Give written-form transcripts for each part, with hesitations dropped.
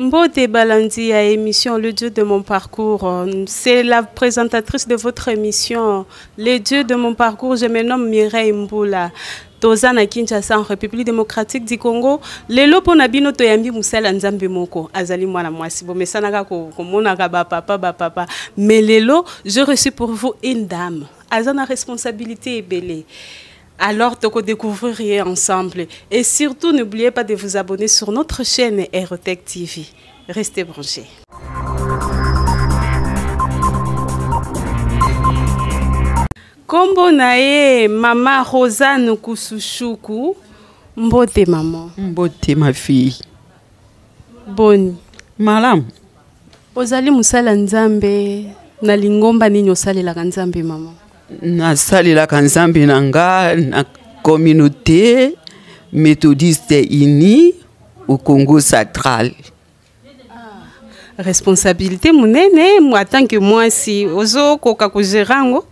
Mbote Balandi à émission Le Dieu de mon parcours. C'est la présentatrice de votre émission Le Dieu de mon parcours. Je me nomme Mireille Mboula. Tozana Kinshasa en République démocratique du Congo. Lelo pona bino toyambi musala nzambe moko azali mwana mwasi. Bo mesanaka ko monaka ba papa. Mais lelo, je reçois pour vous une dame. Azana responsabilité ebele. Alors, toko découvrir ensemble. Et surtout, n'oubliez pas de vous abonner sur notre chaîne Aerotech TV. Restez branchés. Kombo nae, Mama Rosane Kusushuku. Mbote maman. Mbote ma fille. Boni. Malam. Ozali musala nzambe. Na lingomba nini osalela nzambe maman. Na salela kanzambe nanga na communauté méthodiste unie au Congo central. Responsabilité munene, moi tant que moi si ozo koka ko gerango.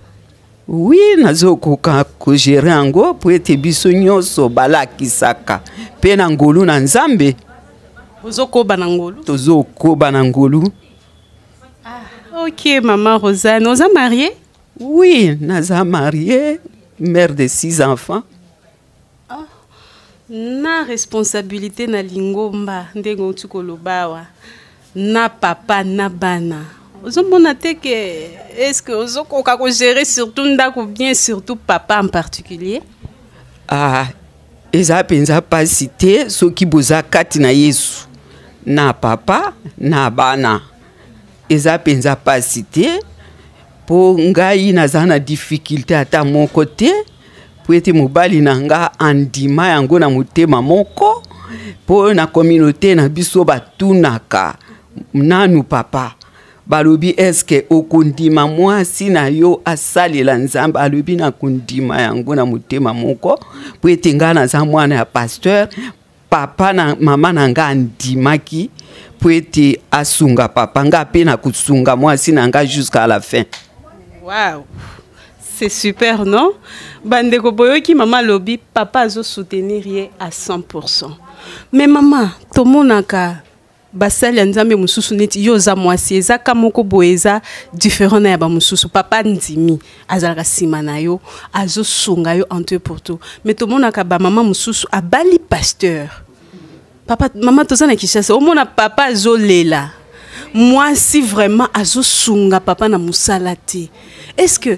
Oui, nazo koka ko gerango po ete biso nyonso balakisaka pe na ngolu na nzambe. Ozo koba na ngolu. Tozo koba na ngolu. OK maman Rosane, oza mariée? Oui, naza mariée, mère de 6 enfants. Na responsabilité na lingomba ndengo tukolobawa. Na papa na bana. Ozomona te que est-ce que ozokoka ko gérer surtout ndako bien surtout papa en particulier? Eza penza pas cité soki boza kati na Yesu. Na papa na bana. Eza penza pas cité. Po ngai naza na difficulté ata mon côté po ete mobali nanga andima yango na motema moko po na communauté na biso batunaka nanu papa balobi eske okundima mwasi na yo asalela nzambe alobi na kundima yango na motema moko po ete nga naza mwana ya pasteur papa na mama nanga andimaki po ete asunga papa nga pe na kusunga mwasi nanga jusqu'à la fin. Wow, c'est super, non? Bandeko boyoki maman lobby, papa azo soutenir à 100%. Mais maman, tomonaka basali nzambe mususu neti yoza mwasi eza kamoko boeza différent na ba mususu papa ndimi azalaka sima na yo azo sunga yo en tout pour tout. Mais tomonaka ba maman mususu abali pasteur. Papa maman tozana kishasa omona papa azo lela. Moi, si vraiment azo sunga papa na musalati, est-ce que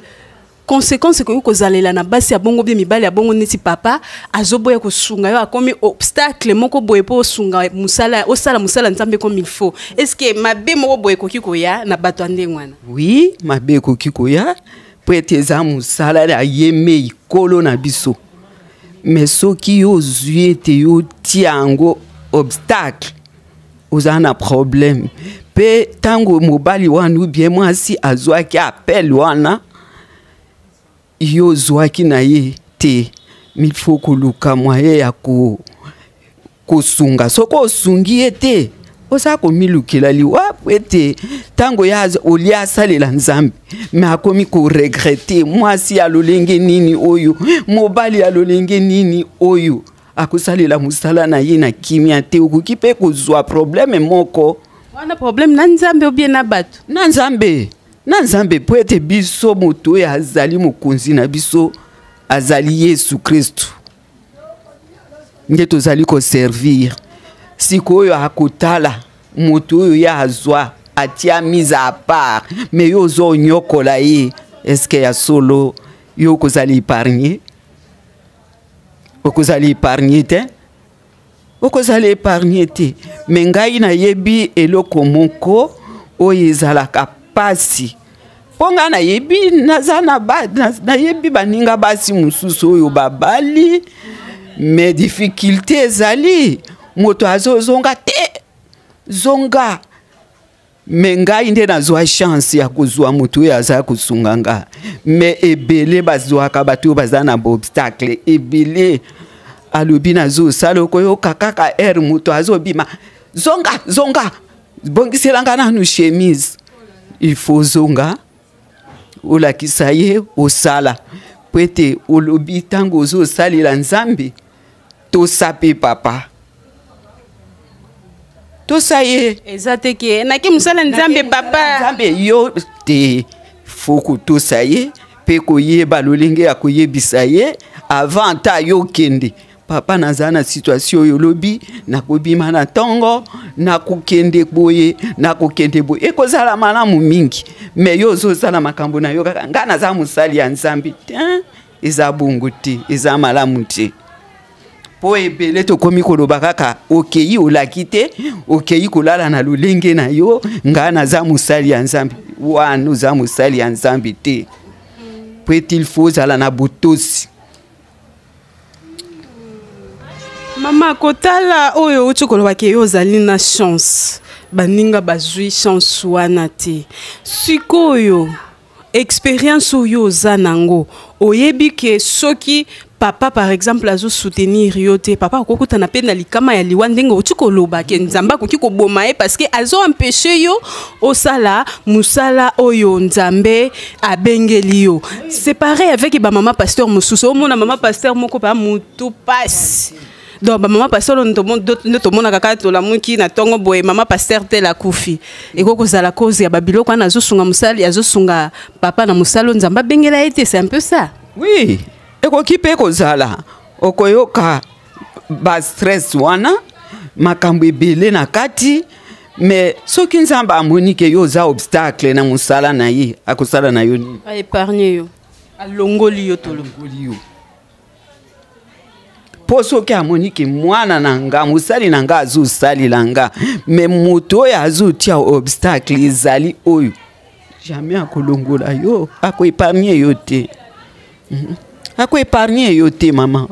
conséquence que vous allez là na basi ya bongo bien mibali ya bongo neti papa azo boya ko sunga yo akomi obstacle moko boye po sunga musala osala musala nzambe comme il faut. Est-ce que mabe moko boye ko kiko ya na bato ndengwana? Oui, mabe ko kiko ya po eteza musala ya yeme ikolo na biso. Mais soki yo zuete yo tiango obstacle ozana problème. Pe tango mobali wanu bien mwasi azwaki appel wana yo zwaki na ye te il faut koluka mwaye ya kosunga soko osungi ete osa komilukela liwa pwete tango ya olia salela nzambe mais akomi ko regretter mwasi alolenge nini oyo mobali alolenge nini oyo akosalela musala na ye na kimia te okuki pe kozwa problème moko. Wana problème na nzambe ou bien na bato? Na nzambe po ete biso moto ya azali mokonzi na biso azali Yesu Kristo. Nde tozali ko servir. Sikoyo akotala moto oyo ya azwa atia mise à part mais yo zo nyokola ye est-ce que ya solo yo kozali épargner? Okozali épargner te? Okozali épargner te. Mais ngai na yebi eloko moko oyo ezalaka pasi. Ponga na yebi nazana na yebi baninga basi mususu oyo babali mais difficulté ezali moto azozonga te zonga mais ngai nde nazwa chance ya kozwa moto oyo aza kusunganga mais ebele bazwaka bato bazana obstacle ebele alobi nazo salo koyo kaka moto azobima zonga bongiselanga na nu chemise il faut zonga ola kisaye osala pwete olobi tango ozo salela nzambe to sape papa to saye Ezateke naki musala nzambe papa nzambe yo te foko to saye pe ko yeba lolenge ya ko yebisa ye avant ta yo kende papa naza na situation yo lobi na kobima na tongo na kokende boye ekozala malamu mingi me yo zozala makambo na yo kaka nga naza musali ya nzambe eza bongo te eza malamu te po ebele tokomi koloba kaka okei olaki te okei kolala na lolenge na yo nga naza musali ya nzambe wana oza musali ya nzambe te po il faut ozala na botosi. Mama kotala oyo uchokoloba ke yo zali na chance baninga bazui chance wana te sikoyo expérience oyo zanango oyebi ke soki papa par exemple azo soutenir yo te papa okokuta na pena likama ya liwa ndenge uchokoloba ke nzamba koki koboma parce que azo empêcher yo osala musala oyo nzambe abengeli yo. C'est pareil avec ba mama pasteur mususu omona mama pasteur moko pa mutu passe. Donc maman pasteur nous mona kaka to la muki na tongo boye mama pasteur te la kufi ekoko za la cause ya babilo kwa nazo sunga musali azo sunga papa na musalo nzamba bengela ete c'est un peu ça. Oui ekoki pe kozala okoyoka ba stress wana makambo ebele na kati mais soki nzamba amonike yo za obstacle na musala na ye akosala na yo ni a épargner yo alongoli yo tolongoli yo poso ke amonike mwana nanga musali nanga azu sali langa me moto ya azu tia obstacle ezali oyo jamais akolongola yo ako épargner yo te ako épargner yo te mama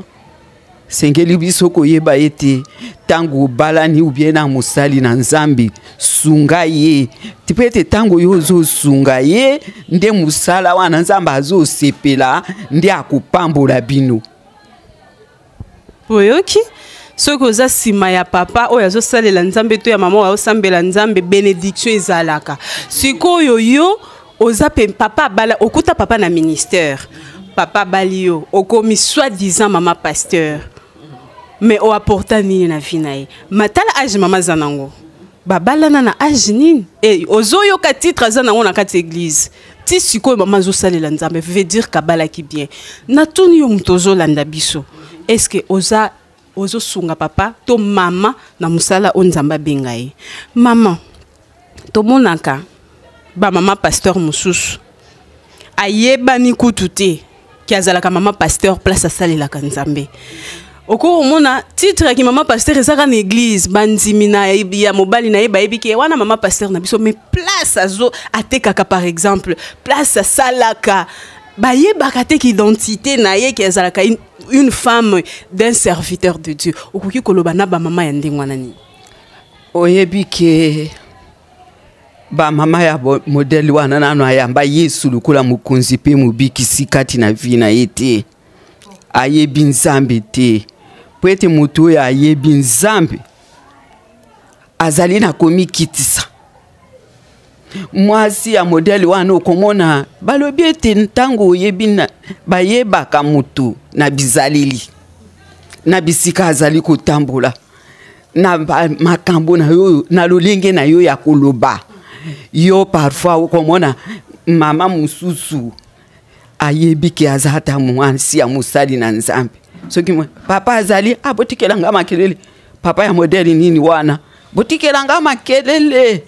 sengeli biso koyeba ete tango balani ou bien na musali na nzambi sunga ye tipete tango yo zo sunga ye nde musala wana nzamba azo sepela nde akupambola bino. Oyoki soko za sima ya papa oyo azo salela nzambe to ya mama oyo sambela nzambe bénédiction ezalaka sikoyo yo oza pe papa bala okuta papa na ministère papa balio okomi soi-disant mama pasteur mais o apporta nini na vie na ye matala age mama zanango babalana na age nini ozo yo ka titre zanango na kati église ti sikoyo mama zo salela nzambe veut dire kabala ki bien na tuni yo mutozo landa biso. Est-ce que ozo sunga papa to mama na musala onzamba bengai mama to monaka ba mama pasteur mususu ayeba ni kutute ki azalaka mama pasteur place asali la kanzambe oko mona titre ki mama pasteur ezaka na église banzimina ya mobali na yeba ebiki wana mama pasteur na biso mais place azo atekaka par exemple place asalaka baye bakate ki identité na ye ki azalaka une femme d'un serviteur de Dieu okoki koloba na ba mama ya ndengwana ni oyebi ke ba mama ya modèle wana nano ayamba Yesu lukola mukonzi pe mubikisi kati na vie na yete ayebi nzambe te poete mutu ya ayebi nzambe azali na komi kitisa mwasi ya modèle wana okomona balobi ete ntango oyebi na bayebaka mutu na bizaleli na bisika azali kotambola na makambo na yo na lolenge na yo ya koloba yo parfois okomona mama mususu ayebi ke azata mwasi ya musali na nzambe soki papa azali abotikela nga makelele papa ya modèle nini wana botikela nga makelele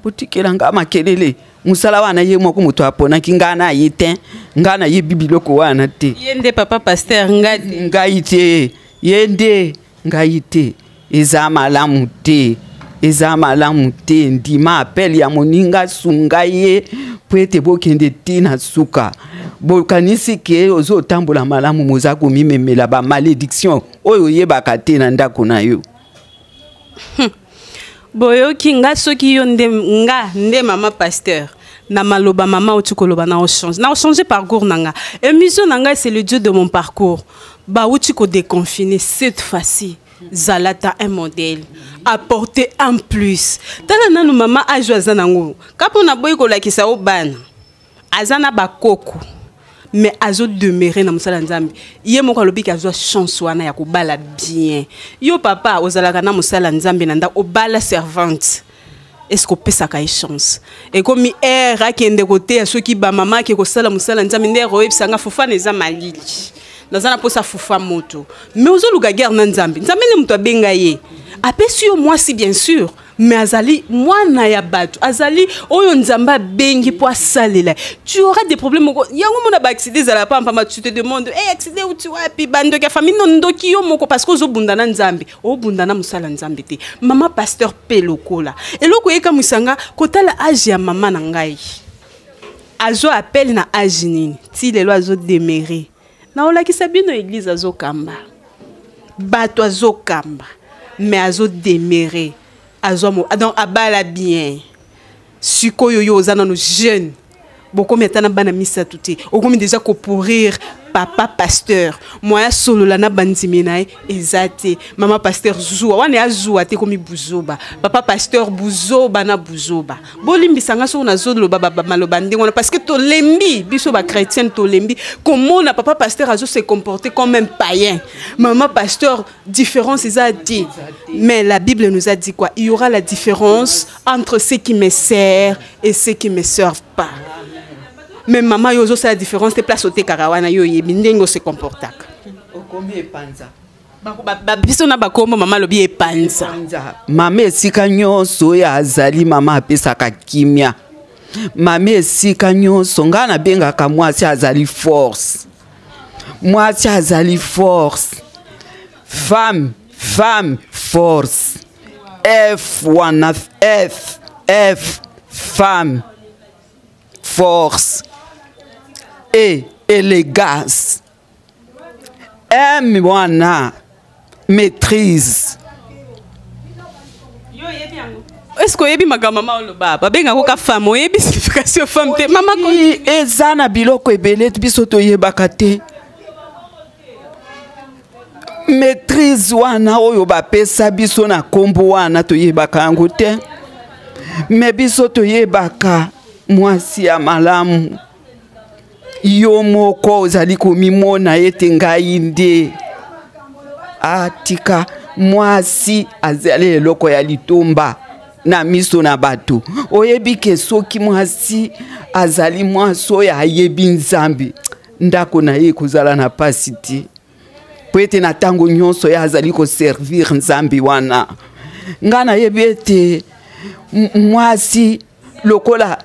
botikela nga makelele musala wana ye moko muto apona kingana yite ngana ye bibiloko wana te yende papa pasteur ngati ngaite yende ngaite eza malamu te ndima appel ya moninga sunga ye poete bokende tina suka bokanisi ke ozo tambola malamu moza komimemela ba malédiction oyo yebaka te na ndako na yo. Boyoki nga soki yo nde mama pasteur na maloba mama otukoloba na changer parcours nanga émission nanga c'est le Dieu de mon parcours ba utiko déconfiner cette fois-ci zalata un modèle apporter en plus tala nanu mama ajwa zanango kapo na boy ko lakisa obana azana bakoko mais azo demeurer na musala nzambe ye moko alobi ka zo chance wana ya kobala bien yo papa ozalaka na musala nzambe na nda obala servante est-ce que pesaka e chance et comme era akende côté ya soki ba mama ke ko sala musala nzambe ndero ebisanga fufa neza malili nazana posa fufa moto mais ozoluka guerre na nzambe nzambe ne muto abenga ye apesi yo mwasi bien sûr mais azali mwana ya bato azali oyo nzamba bengi po asalela tu auras des problèmes yango mona ba accident za la pamba tu te demandes accident où tu wapi bando ka famille non ndoki yo moko parce que ozobunda na nzambe obunda na musala nzambe te mama pasteur pelokola eloko yeka musanga kotala âge ya mama na ngai azo appel na âge nini ti lelo azo demeurer na olakisa bino église azo kamba bato azo kamba mais azo demeurer azomo donc abala bien sikoyo yo ozana no jeune beaucoup metana bana misa tuti okomi déjà ko pourrir papa pasteur moi solo la na bandimi na ezate mama pasteur zuwa wana ya zuwa te komi buzoba papa pasteur buzoba na buzoba bolimbisanga so na zolo baba maloba ndingona parce que to lembi biso ba chrétien to lembi comment na papa pasteur azo se comporter comme un païen mama pasteur différence ezati mais la Bible nous a dit quoi il y aura la différence entre ceux qui me servent et ceux qui me servent pas. Mais maman yozo c'est la différence te place au te karawana yo yebi ndengo se comportaka okomi epanza ba biso na bakombo mama lobi epanza mama esika nyonso ya azali mama apesaka kimia mama esika nyonso nga na bengaka mwasi azali force mwasi azali force femme force F femme force et élégance. M wana maîtrise. Est-ce que yebi maga mama olo baba benga ko ka femme yebi signification femme te mama ko ezana biloko ebele biso to yebaka te. Maîtrise wana oyo bapesa biso na kombo wana to yebaka yango te. Mais biso to yebaka mwasi ya malamu yo moko ozali komimona ete ngai nde atika mwasi azali eloko ya litomba na miso na bato oyebi ke soki mwasi azali mwasi oyo ayebi nzambe ndako na ye kozala na pasi te po ete na ntango nyonso ye azali koservir nzambe wana nga nayebi ete mwasi lokola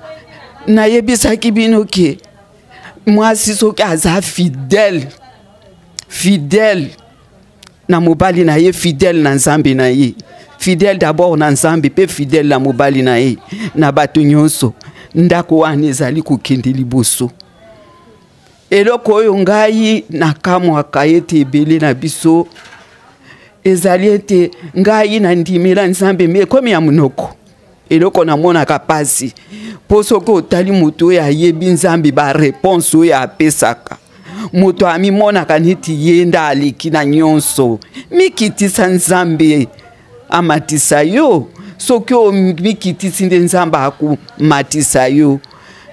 na yebisaki bino ke mwasi soki aza fidèle na mobali na ye fidèle na nzambe na ye fidèle d'abord na nzambe pe fidèle na mobali na ye na bato nyonso ndako wana ezali kokende liboso eloko oyo ngai nakamwaka ete ebele na biso ezali ete ngai na ndimela nzambe me komi ya munoko eloko na mona kapasi poso ko tali muto ya yebi nzambe ba réponse ya pesaka muto ami mona kaniti yenda aliki na nyonso mikitisa nzambe amatisa yo soki o mikitisi nde nzamba aku matisa yo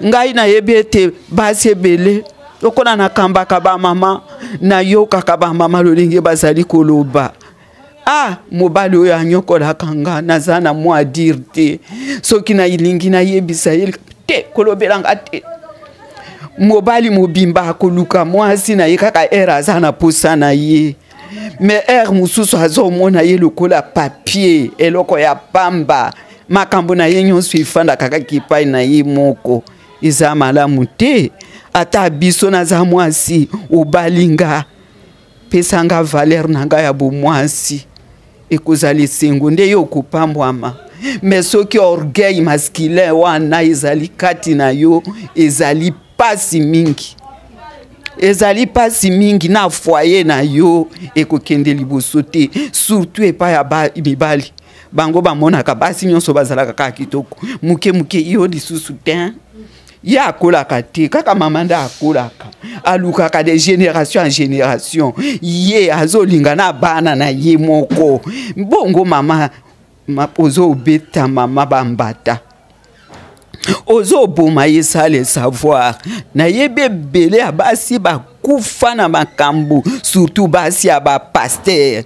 ngai na yebete base bele okona na kamba kaba mama na yo kakaba mama lolinge bazali koloba mobali oyo anyokola kanga nazana mwa dire te soki na ilingi na yebisa te kolobelanga te mobali mobimba akoluka mwasi na ye kaka era azana posa na ye mais mususu azomona ye lokola papier eloko ya pamba makambo na ye nyonso ifanda kaka kipai na ye moko eza malamu te ata biso naza mwasi obalinga pesanga valeur nanga ya bomwasi ekozali sengo nde yo kopambwama mais soki orgueil masculin wana ezali kati na yo ezali pasi mingi na foyer na yo ekokende liboso te surtout epa ya mibali bango bamonaka basi nyonso bazalaka kaka kitoko muke yo lisusu te ya akolaka te kaka mama nda akolaka alukaka de génération en génération ye azolinga na bana na ye moko bongo mama ozo obeta mama bambata ozo boma yesa le savoir na yebe belé abasi ba kufa na makambu surtout basi aba pasteur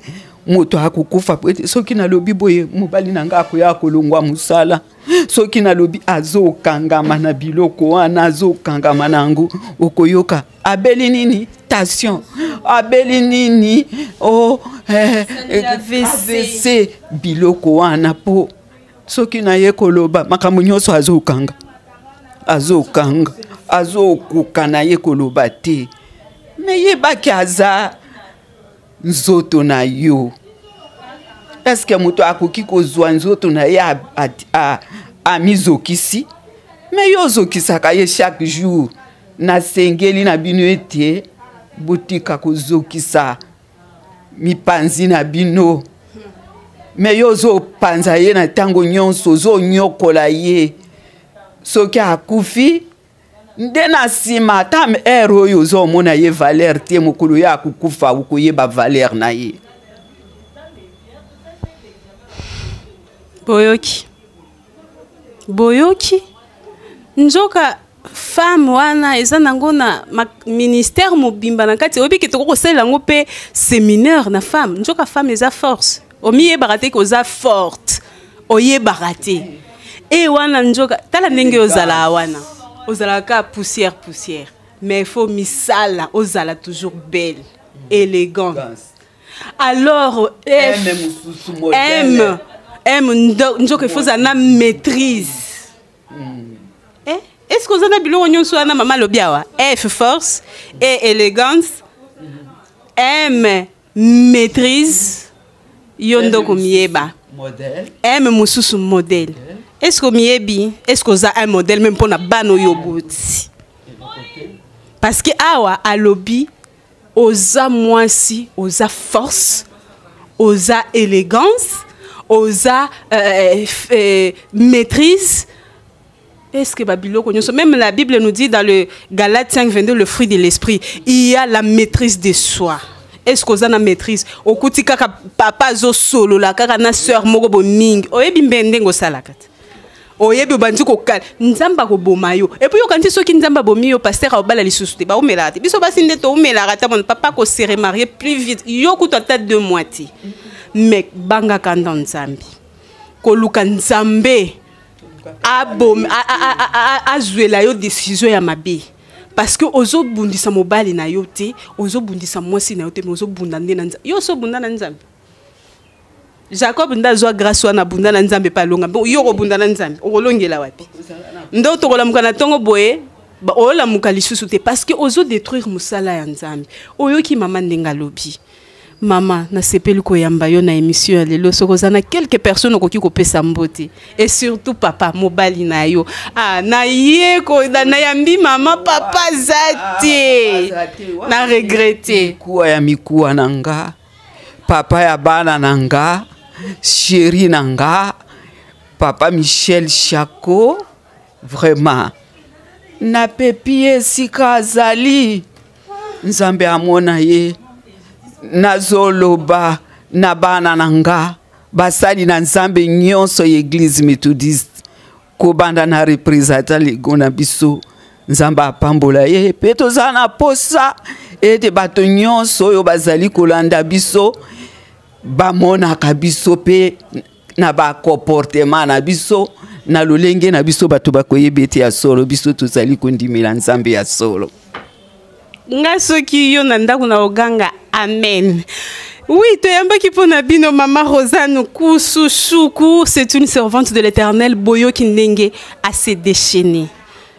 moto akukufa pete soki na lobi boye mobali na ngako ya kolongwa musala soki na lobi azo kangama na biloko wana azo kangama nangu okoyoka abeli nini tension abeli nini AVC biloko wana po soki na ye koloba makambo nyonso azokanga azokuka na ye koloba te me yebaki aza nzoto na yo eske moto akoki kozwa nzoto na ye amizokisi me yo ozokisaka ye chaque jour na sengeli na bino ete botika kozokisa mipanzi na bino me yo ozopanza ye na ntango nyonso ozonyokola ye soki akufi nde na nsima ata ere oyo ozomona ye valeur te mokolo ye akukufa okoyeba valeur na ye. boyoki nzoka femme wana eza nango na ministère mobimba na kati oyebi ke tokokosalela yango mpe séminaire na femme nzoka femme eza force omiyebaka te koza forte oyebaka te e wana nzoka tala ndenge ozala wana ozalaka poussière mais il faut misala ozala toujours belle élégante alors nzoka il faut zana maîtrise est-ce que vous avez biloko nyonso wana mama lobi awa F force et élégance M maîtrise yo ndoko mieba M mususu modèle est-ce que miebi est-ce que za un modèle même pour na bano yo boti parce que awa alobi oza mwasi oza force oza élégance oza maîtrise. Est-ce que Babiloko, même la Bible nous dit dans le Galates 5:22 le fruit de l'esprit, il y a la maîtrise de soi. Est-ce que vous avez la maîtrise? Au kuti kaka papa zo solo la kaka na sœur moko bo ming. Oyebi mbende ngo salakat. Oyebi bandi ko kal nzamba ko bomayo. Et puis yokanti soki nzamba bomiyo pasteur obala lisusu te ba omela te. Biso basi ndeto omela rata mon papa ko se remarier plus vite. Yo kuta tête de moitié. Mais banga kanda nzambi. Ko luka nzambe azwela yo décision ya mabe parce que ozo bundisa mobali na yo te ozo bundisa mwasi na yo te mais ozo bunda nde na nzambe yo so bunda na nzambe Jacob ndazwa grâce wana bunda na nzambe pa longa yo ko bunda na nzambe okolongela wapi ndo tokola mukana tongo boye ba ola mukali susu te parce que ozo détruire musala ya nzambe oyoki mama ndenga lobi Maman, na sepeli ko yamba yo na émission lelo sokozana quelques personnes okoki ko pesa mbote et surtout papa mobali na yo na ye ko na yambi mama papa zate na regretter kuwa ya mikuwa nanga papa ya bana nanga chéri nanga papa Michel Chako vraiment na pepie sikazali nzambe amona ye nazoloba na bana nanga basali na nzambe nyonso église méthodiste kobanda na représenter legona biso nzamba apambola ye pe tozana posa ete bato nyonso oyo bazali kolanda biso bamonaka biso pe na ba comportement na biso na lolenge na biso bato bakoyeba ete ya solo biso tozali kondimela nzambe ya solo nga soki yo na ndako na oganga amen. Oui, toyambaki pona bino mama Rosane Kousousoukou, c'est une servante de l'Éternel boyo kindenge à se déchaîner.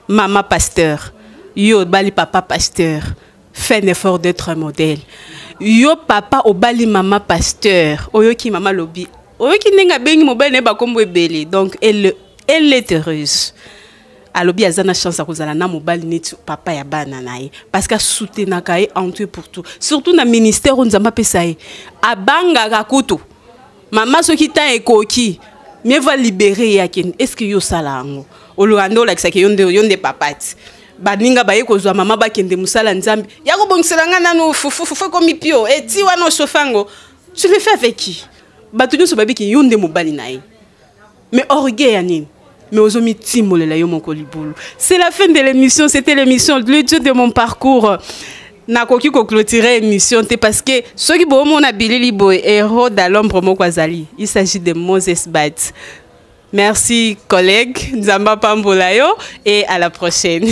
Maman pasteur, yo bali papa pasteur, fais un effort d'être un modèle. Yo papa obali mama pasteur, oyoki mama lobi. Oyoki nenga bengi mobile ne ba kombo ebele. Donc elle est heureuse. Alobi azana chance à kozala na mobile netu papa ya bana nae parce que soutenaka ye en tout pour tout surtout na ministère on nzamba pesa ye abanga kakutu mama soki ta ekoki mais va libérer ya ken est-ce que yo sala ngo olando la kisake yonde papati baninga baye kozwa mama bakende musala nzambi ya ko bongisela nga nanu fufu komi pio eti wana sofango tu le fais avec qui batu nyo so babiki yonde mobali nae mais orgueil ya nini mais ozomi timolela yo moko libulu. C'est la fin de l'émission, c'était l'émission le Dieu de mon parcours. Nakoki ko clôturer l'émission parce que ceux qui bon mon Billy Boy héros d'Alombre Mokwazali. Il s'agit de Moses Bat. Merci collègues, Nzamba Pambolayo et à la prochaine.